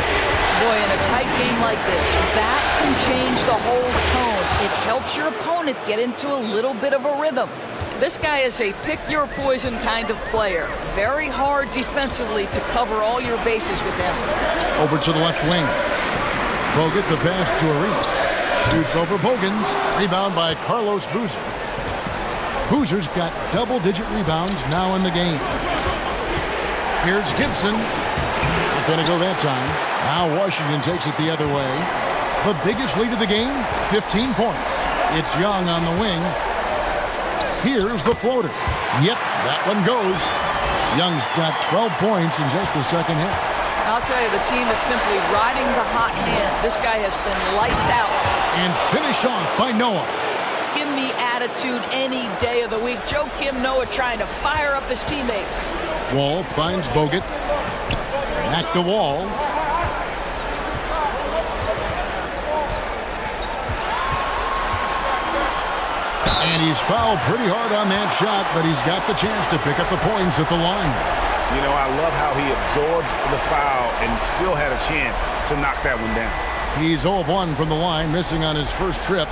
Boy, in a tight game like this, that can change the whole tone. It helps your opponent get into a little bit of a rhythm. This guy is a pick-your-poison kind of player. Very hard defensively to cover all your bases with him. Over to the left wing. Bogut the pass to Arenas. Shoots over Bogans. Rebound by Carlos Boozer. Boozer's got double-digit rebounds now in the game. Here's Gibson. Not going to go that time. Now Washington takes it the other way. The biggest lead of the game, 15 points. It's Young on the wing. Here's the floater. Yep, that one goes. Young's got 12 points in just the second half. I'll tell you, the team is simply riding the hot hand. This guy has been lights out. And finished off by Noah. Give me attitude any day of the week. Joakim Noah trying to fire up his teammates. Wall finds Bogut. Back to Wall. And he's fouled pretty hard on that shot, but he's got the chance to pick up the points at the line. You know, I love how he absorbs the foul and still had a chance to knock that one down. He's 0 of 1 from the line, missing on his first trip.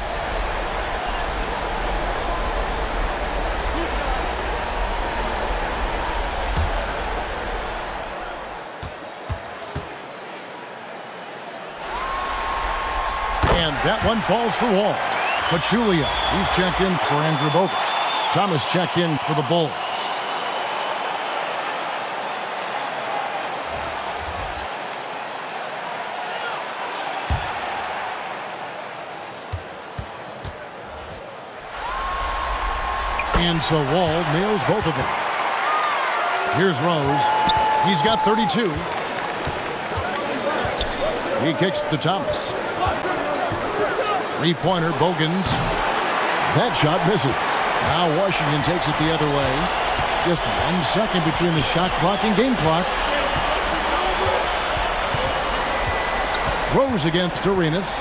And that one falls for Wall. Pachulia, he's checked in for Andrew Bogut. Thomas checked in for the Bulls. And so Wall nails both of them. Here's Rose. He's got 32. He kicks to Thomas. Three-pointer, Bogans. That shot misses. Now Washington takes it the other way. Just 1 second between the shot clock and game clock. Rose against Arenas.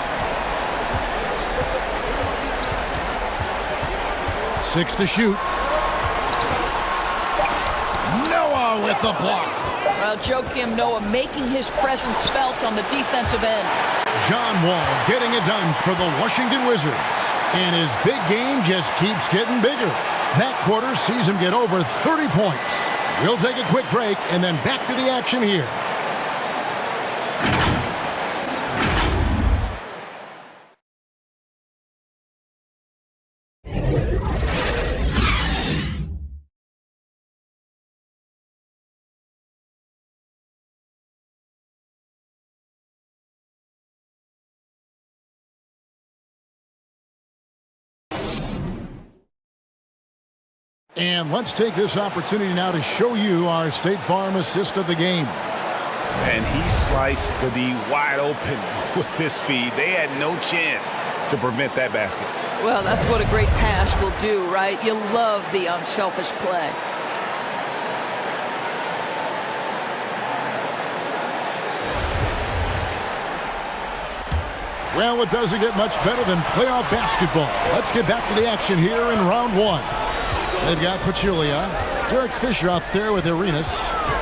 6 to shoot. Noah with the block. Well, Joakim Noah making his presence felt on the defensive end. John Wall getting it done for the Washington Wizards. And his big game just keeps getting bigger. That quarter sees him get over 30 points. We'll take a quick break and then back to the action here. And let's take this opportunity now to show you our State Farm assist of the game. And he sliced the D wide open with this feed. They had no chance to prevent that basket. Well, that's what a great pass will do, right? You love the unselfish play. Well, it doesn't get much better than playoff basketball. Let's get back to the action here in round one. They've got Pachulia, Derek Fisher out there with Arenas,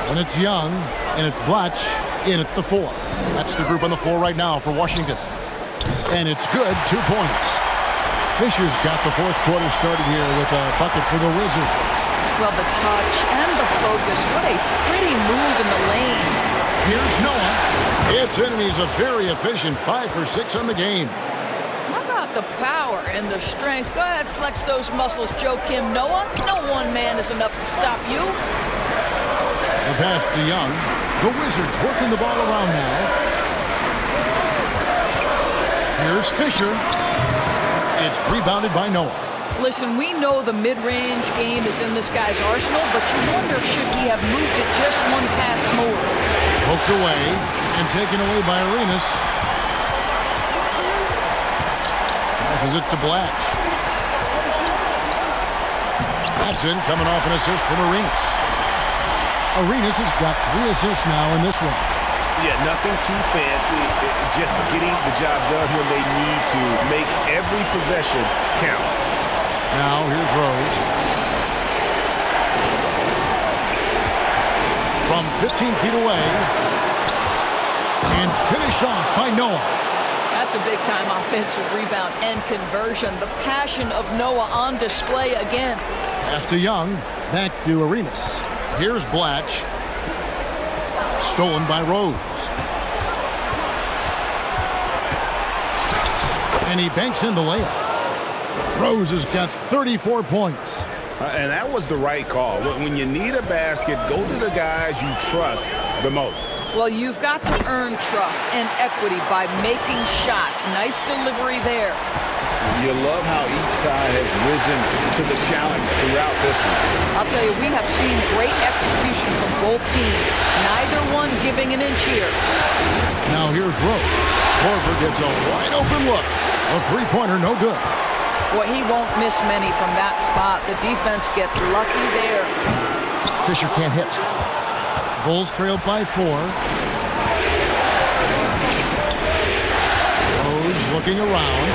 and it's Young, and it's Blatch in at the 4. That's the group on the floor right now for Washington. And it's good, 2 points. Fisher's got the fourth quarter started here with a bucket for the Wizards. Well, the touch and the focus, what a pretty move in the lane. Here's Noah. It's in, and he's a very efficient 5 for 6 on the game. How about the power and the strength? Go ahead, flex those muscles, Joakim Noah. No one man is enough to stop you. The pass to Young. The Wizards working the ball around now. Here's Fisher. It's rebounded by Noah. Listen, we know the mid-range game is in this guy's arsenal, but you wonder, should he have moved it just one pass more? Poked away and taken away by Arenas. Passes it to Blatch. That's in, coming off an assist from Arenas. Arenas has got 3 assists now in this one. Yeah, nothing too fancy. Just getting the job done when they need to. Make every possession count. Now here's Rose. From 15 feet away. And finished off by Noah. That's a big-time offensive rebound and conversion. The passion of Noah on display again. Pass to Young. Back to Arenas. Here's Blatch. Stolen by Rose. And he banks in the layup. Rose has got 34 points. And that was the right call. When you need a basket, go to the guys you trust the most. Well, you've got to earn trust and equity by making shots. Nice delivery there. You love how each side has risen to the challenge throughout this one. I'll tell you, we have seen great execution from both teams. Neither one giving an inch here. Now here's Rose. Korver gets a wide open look. A three-pointer, no good. Boy, he won't miss many from that spot. The defense gets lucky there. Fisher can't hit. Bulls trailed by 4. Rose looking around.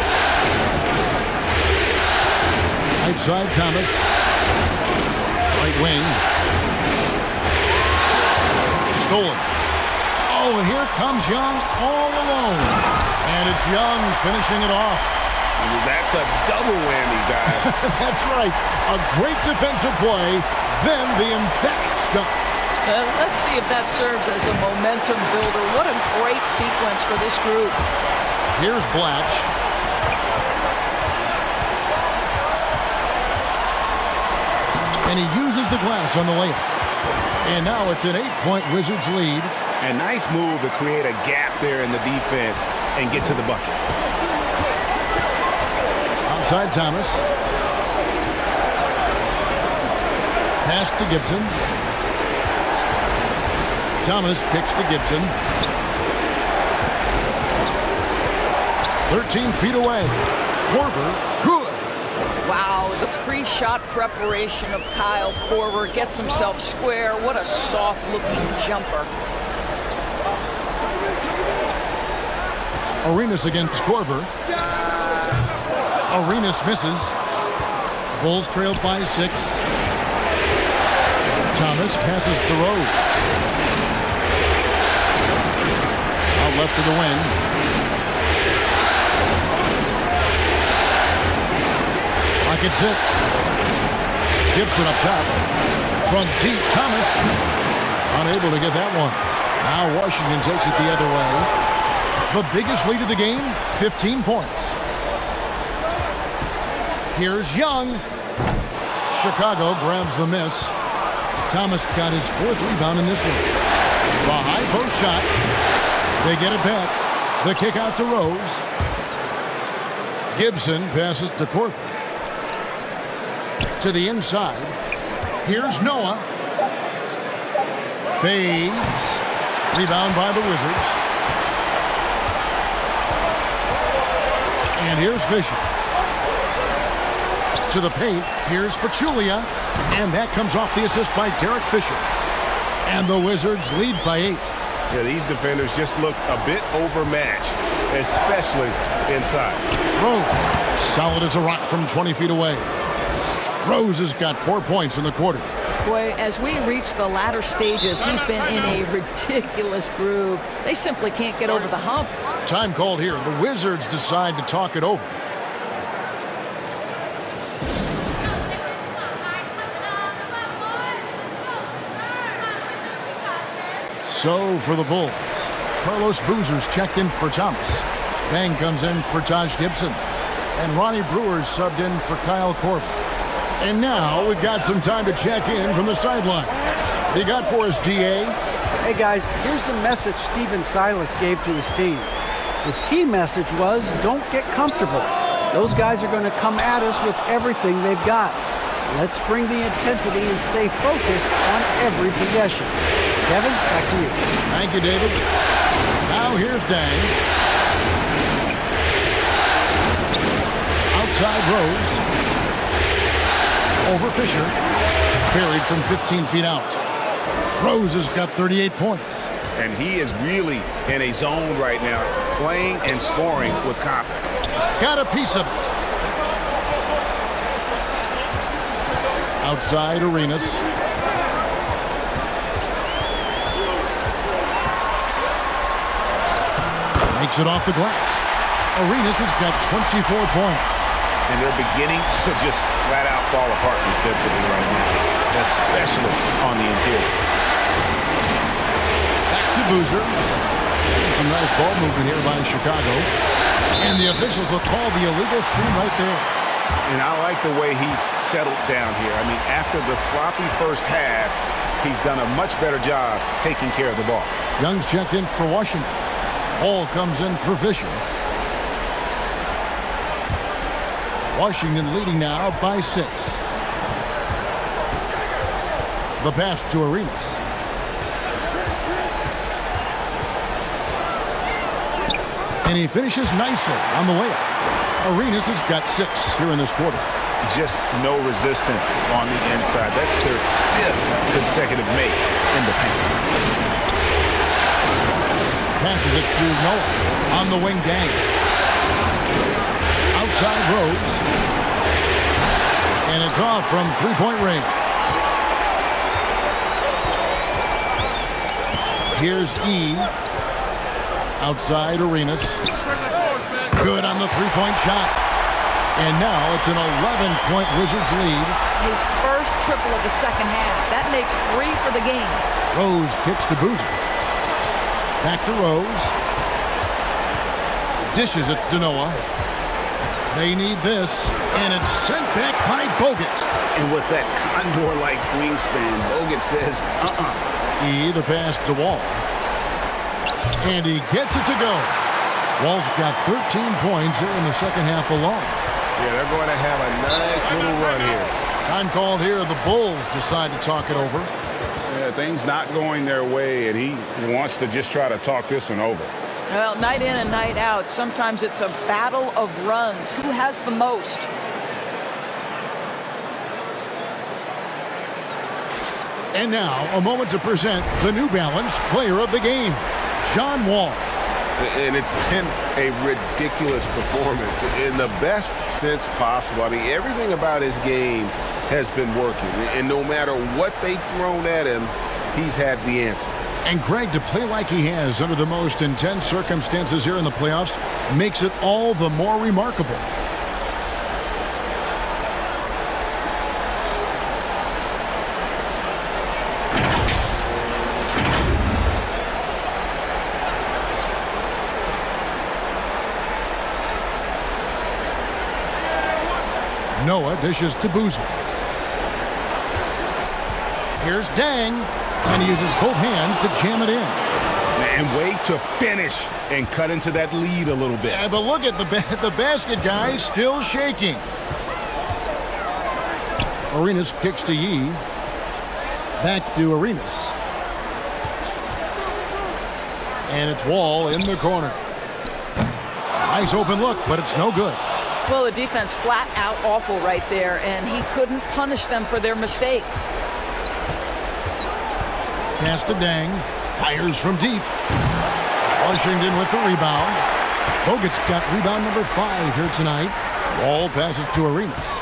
Right side, Thomas. Right wing. Stolen. Oh, and here comes Young all alone. And it's Young finishing it off. That's a double whammy, guys. That's right. A great defensive play, then the emphatic stuff. Let's see if that serves as a momentum builder. What a great sequence for this group. Here's Blatch. And he uses the glass on the layup. And now it's an 8-point Wizards lead. A nice move to create a gap there in the defense and get to the bucket. Outside Thomas. Pass to Gibson. Thomas kicks to Gibson. 13 feet away. Korver, good. Wow, the pre-shot preparation of Kyle Korver gets himself square. What a soft-looking jumper. Arenas against Korver. Arenas misses. Bulls trailed by 6. Thomas passes to Rose. Out left to the wing. Pocket 6. Gibson up top. Front deep, Thomas. Unable to get that one. Now Washington takes it the other way. The biggest lead of the game, 15 points. Here's Young. Chicago grabs the miss. Thomas got his 4th rebound in this one. The high post shot. They get it back. The kick out to Rose. Gibson passes to Korver. To the inside. Here's Noah. Fades. Rebound by the Wizards. And here's Fisher. To the paint. Here's Pachulia. And that comes off the assist by Derek Fisher. And the Wizards lead by 8. Yeah, these defenders just look a bit overmatched, especially inside. Rose, solid as a rock from 20 feet away. Rose has got 4 points in the quarter. Boy, as we reach the latter stages, he's been in a ridiculous groove. They simply can't get over the hump. Time called here. The Wizards decide to talk it over. So for the Bulls, Carlos Boozer's checked in for Thomas. Bang comes in for Taj Gibson. And Ronnie Brewer's subbed in for Kyle Korver. And now we've got some time to check in from the sidelines. They got for us, D.A. Hey guys, here's the message Stephen Silas gave to his team. His key message was, don't get comfortable. Those guys are going to come at us with everything they've got. Let's bring the intensity and stay focused on every possession. Kevin, back to you. Thank you, David. Now here's Dang. Outside Rose. Over Fisher. Buried from 15 feet out. Rose has got 38 points. And he is really in a zone right now, playing and scoring with confidence. Got a piece of it. Outside Arenas. Makes it off the glass. Arenas has got 24 points. And they're beginning to just flat out fall apart defensively right now, especially on the interior. Back to Boozer. Some nice ball movement here by Chicago. And the officials will call the illegal screen right there. And I like the way he's settled down here. I mean, after the sloppy first half, he's done a much better job taking care of the ball. Young's checked in for Washington. Ball comes in for Fisher. Washington leading now by 6. The pass to Arenas. And he finishes nicely on the layup. Arenas has got 6 here in this quarter. Just no resistance on the inside. That's their 5th consecutive make in the paint. Passes it to Noah on the wing. Dang. Outside Rose. And it's off from three-point range. Here's E. Outside Arenas. Good on the three-point shot. And now it's an 11-point Wizards lead. His first triple of the second half. That makes 3 for the game. Rose kicks to Boozer. Back to Rose. Dishes it to Noah. They need this. And it's sent back by Bogut. And with that condor-like wingspan, Bogut says, E, the pass to Wall. And he gets it to go. Wall's got 13 points here in the second half alone. Yeah, they're going to have a nice little run here. Time called here. The Bulls decide to talk it over. Yeah, things not going their way, and he wants to just try to talk this one over. Well, night in and night out, sometimes it's a battle of runs. Who has the most? And now, a moment to present the New Balance Player of the Game, John Wall. And it's been a ridiculous performance in the best sense possible. I mean, everything about his game has been working. And no matter what they've thrown at him, he's had the answer. And Greg, to play like he has under the most intense circumstances here in the playoffs makes it all the more remarkable. Noah dishes to Boozer. Here's Dang, and he uses both hands to jam it in. And wait to finish and cut into that lead a little bit. Yeah, but look at the basket guy still shaking. Arenas kicks to Yee. Back to Arenas. And it's Wall in the corner. Nice open look, but it's no good. Well, the defense flat out awful right there, and he couldn't punish them for their mistake. Pass to Dang. Fires from deep. Washington with the rebound. Bogut's got rebound number 5 here tonight. Wall passes to Arenas.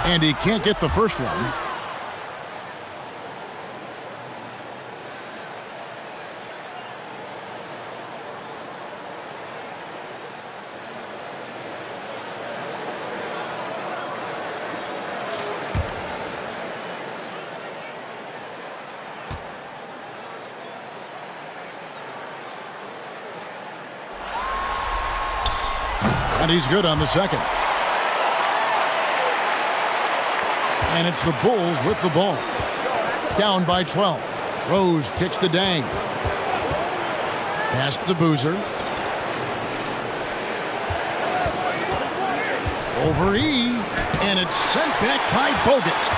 And he can't get the first one. And he's good on the second. And it's the Bulls with the ball. Down by 12. Rose kicks to Dang. Pass to Boozer. Over E. And it's sent back by Bogut.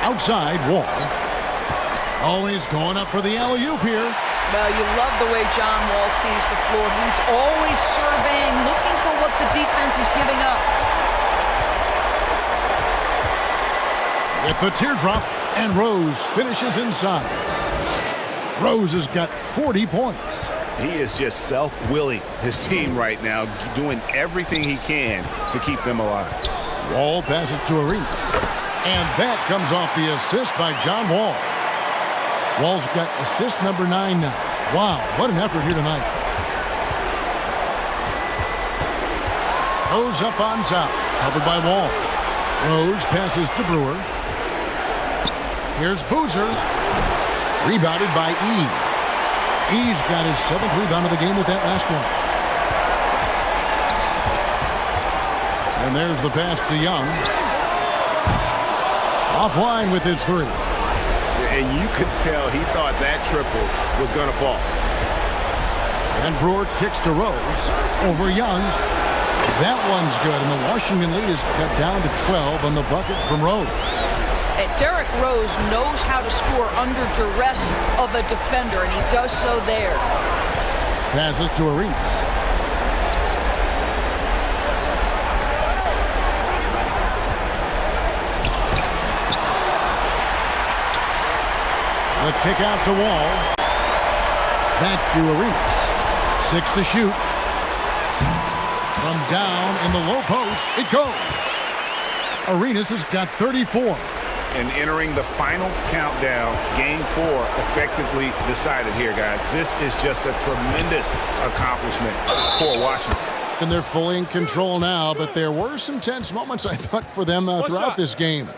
Outside Wall. Always going up for the alley-oop here. Well, you love the way John Wall sees the floor. He's always surveying, looking for what the defense is giving up. With the teardrop, and Rose finishes inside. Rose has got 40 points. He is just self-willing his team right now, doing everything he can to keep them alive. Wall passes to Arenas. And that comes off the assist by John Wall. Wall's got assist number 9 now. Wow, what an effort here tonight. Rose up on top, covered by Wall. Rose passes to Brewer. Here's Boozer. Rebounded by E. E's got his 7th rebound of the game with that last one. And there's the pass to Young. Offline with his 3. And you could tell he thought that triple was going to fall. And Brewer kicks to Rose. Over Young. That one's good, and the Washington lead is cut down to 12 on the bucket from Rose. Derrick Rose knows how to score under duress of a defender, and he does so there. Passes to Arenas. The kick out to Wall. Back to Arenas. 6 to shoot. From down in the low post, it goes. Arenas has got 34. And entering the final countdown, Game 4 effectively decided here, guys. This is just a tremendous accomplishment for Washington. And they're fully in control now, but there were some tense moments, I thought, for them throughout this game.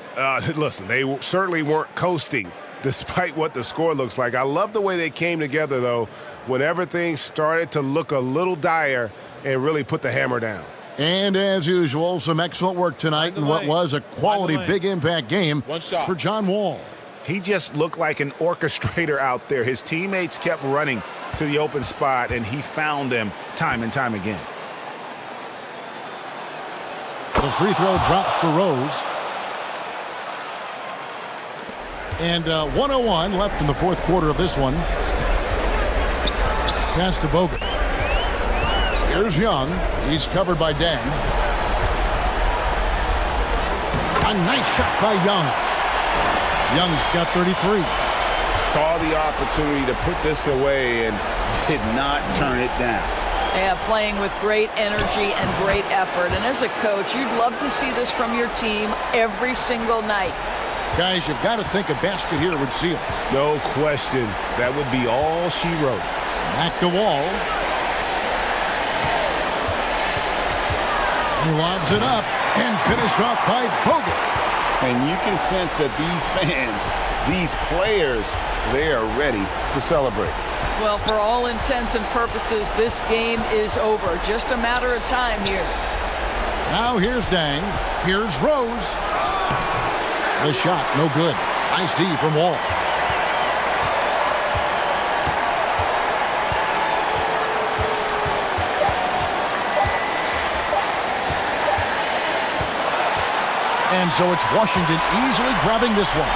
Listen, they certainly weren't coasting despite what the score looks like. I love the way they came together, though, whenever things started to look a little dire and really put the hammer down. And as usual, some excellent work tonight in what was a quality big impact game for John Wall. He just looked like an orchestrator out there. His teammates kept running to the open spot, and he found them time and time again. The free throw drops for Rose. And 1:01 left in the 4th quarter of this one. Pass to Bogut. Here's Young. He's covered by Deng. A nice shot by Young. Young's got 33. Saw the opportunity to put this away and did not turn it down. Yeah, playing with great energy and great effort. And as a coach, you'd love to see this from your team every single night. Guys, you've got to think a basket here would seal it. No question. That would be all she wrote. Back to Wall. He lobs it up and finished off by Bogut. And you can sense that these fans, these players, they are ready to celebrate. Well, for all intents and purposes, this game is over. Just a matter of time here. Now here's Deng. Here's Rose. The shot, no good. Nice D from Wall. And so it's Washington easily grabbing this one.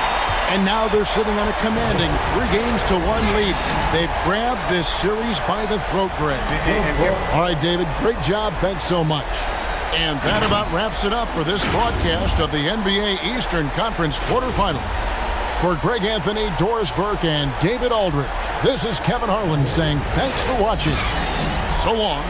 And now they're sitting on a commanding 3-1 lead. They've grabbed this series by the throat, Greg. All right, David, great job. Thanks so much. And that about wraps it up for this broadcast of the NBA Eastern Conference quarterfinals. For Greg Anthony, Doris Burke, and David Aldridge, this is Kevin Harlan saying thanks for watching. So long.